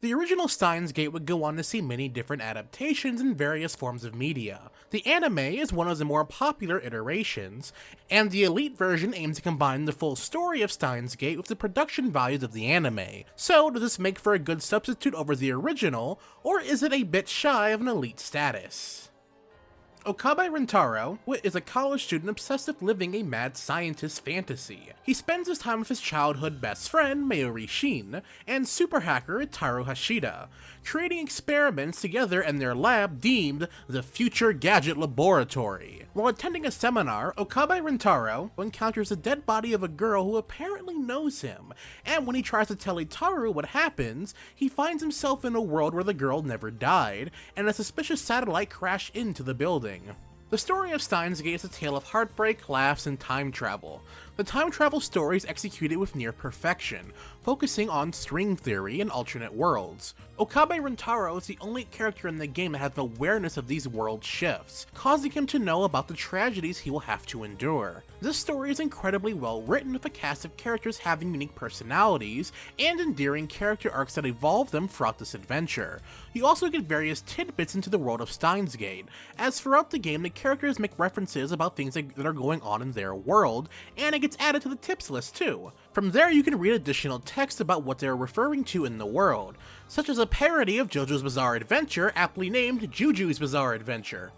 The original Steins Gate would go on to see many different adaptations in various forms of media. The anime is one of the more popular iterations, and the Elite version aims to combine the full story of Steins Gate with the production values of the anime. So, does this make for a good substitute over the original, or is it a bit shy of an Elite status? Okabe Rintaro is a college student obsessed with living a mad scientist fantasy. He spends his time with his childhood best friend, Mayuri Shin, and super hacker Taro Hashida, creating experiments together in their lab deemed the Future Gadget Laboratory. While attending a seminar, Okabe Rintaro encounters the dead body of a girl who apparently knows him, and when he tries to tell Itaru what happens, he finds himself in a world where the girl never died, and a suspicious satellite crashed into the building. The story of Steins Gate is a tale of heartbreak, laughs, and time travel. The time travel story is executed with near perfection, focusing on string theory and alternate worlds. Okabe Rintaro is the only character in the game that has awareness of these world shifts, causing him to know about the tragedies he will have to endure. This story is incredibly well written, with a cast of characters having unique personalities and endearing character arcs that evolve them throughout this adventure. You also get various tidbits into the world of Steins Gate, as throughout the game the characters make references about things that are going on in their world, and it gets added to the tips list too. From there you can read additional text about what they're referring to in the world, such as a parody of JoJo's Bizarre Adventure aptly named Juju's Bizarre Adventure.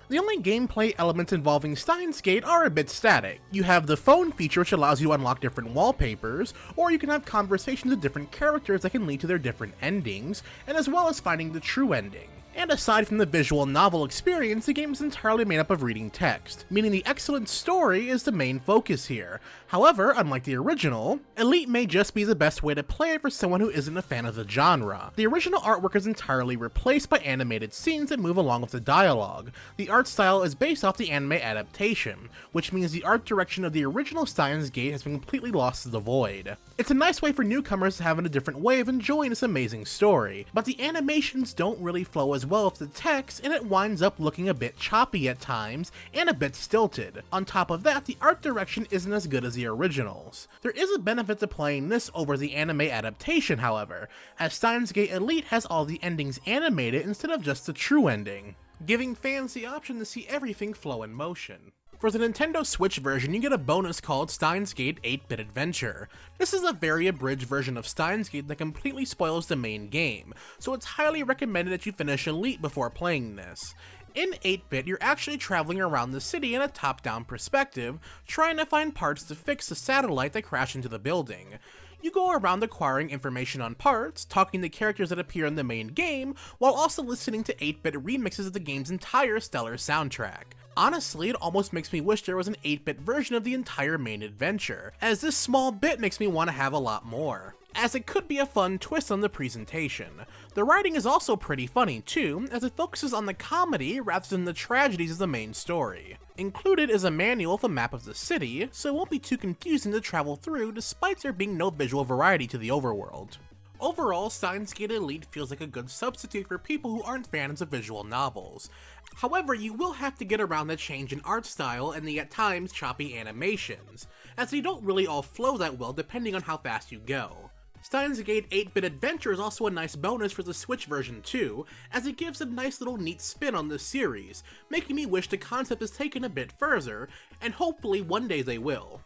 The only gameplay elements involving Steins Gate are a bit static. You have the phone feature, which allows you to unlock different wallpapers, or you can have conversations with different characters that can lead to their different endings, and as well as finding the true ending. And aside from the visual novel experience, the game is entirely made up of reading text, meaning the excellent story is the main focus here. However, unlike the original, Elite may just be the best way to play it for someone who isn't a fan of the genre. The original artwork is entirely replaced by animated scenes that move along with the dialogue. The art style is based off the anime adaptation, which means the art direction of the original Steins Gate has been completely lost to the void. It's a nice way for newcomers to have a different way of enjoying this amazing story, but the animations don't really flow as well with the text, and it winds up looking a bit choppy at times and a bit stilted. On top of that, the art direction isn't as good as the originals. There is a benefit to playing this over the anime adaptation, however, as Steins Gate Elite has all the endings animated instead of just the true ending, giving fans the option to see everything flow in motion. For the Nintendo Switch version, you get a bonus called Steins Gate 8-Bit Adventure. This is a very abridged version of Steins Gate that completely spoils the main game, so it's highly recommended that you finish Elite before playing this. In 8-Bit, you're actually traveling around the city in a top-down perspective, trying to find parts to fix the satellite that crashed into the building. You go around acquiring information on parts, talking to characters that appear in the main game, while also listening to 8-bit remixes of the game's entire stellar soundtrack. Honestly, it almost makes me wish there was an 8-bit version of the entire main adventure, as this small bit makes me want to have a lot more, as it could be a fun twist on the presentation. The writing is also pretty funny too, as it focuses on the comedy rather than the tragedies of the main story. Included is a manual with a map of the city, so it won't be too confusing to travel through despite there being no visual variety to the overworld. Overall, Steins Gate Elite feels like a good substitute for people who aren't fans of visual novels. However, you will have to get around the change in art style and the at times choppy animations, as they don't really all flow that well depending on how fast you go. Steins Gate 8-Bit Adventure is also a nice bonus for the Switch version too, as it gives a nice little neat spin on this series, making me wish the concept is taken a bit further, and hopefully one day they will.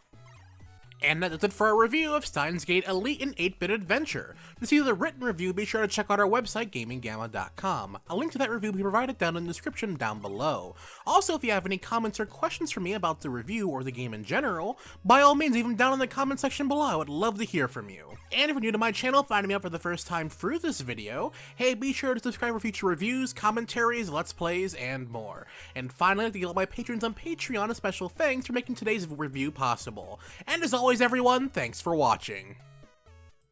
And that does it for our review of Steins Gate Elite and 8-Bit Adventure. To see the written review, be sure to check out our website, GamingGamma.com. A link to that review will be provided down in the description down below. Also, if you have any comments or questions for me about the review or the game in general, by all means leave them down in the comment section below. I would love to hear from you. And if you're new to my channel, finding me out for the first time through this video, hey, be sure to subscribe for future reviews, commentaries, let's plays, and more. And finally, I'd like to give all my patrons on Patreon a special thanks for making today's review possible. And as always, everyone, thanks for watching.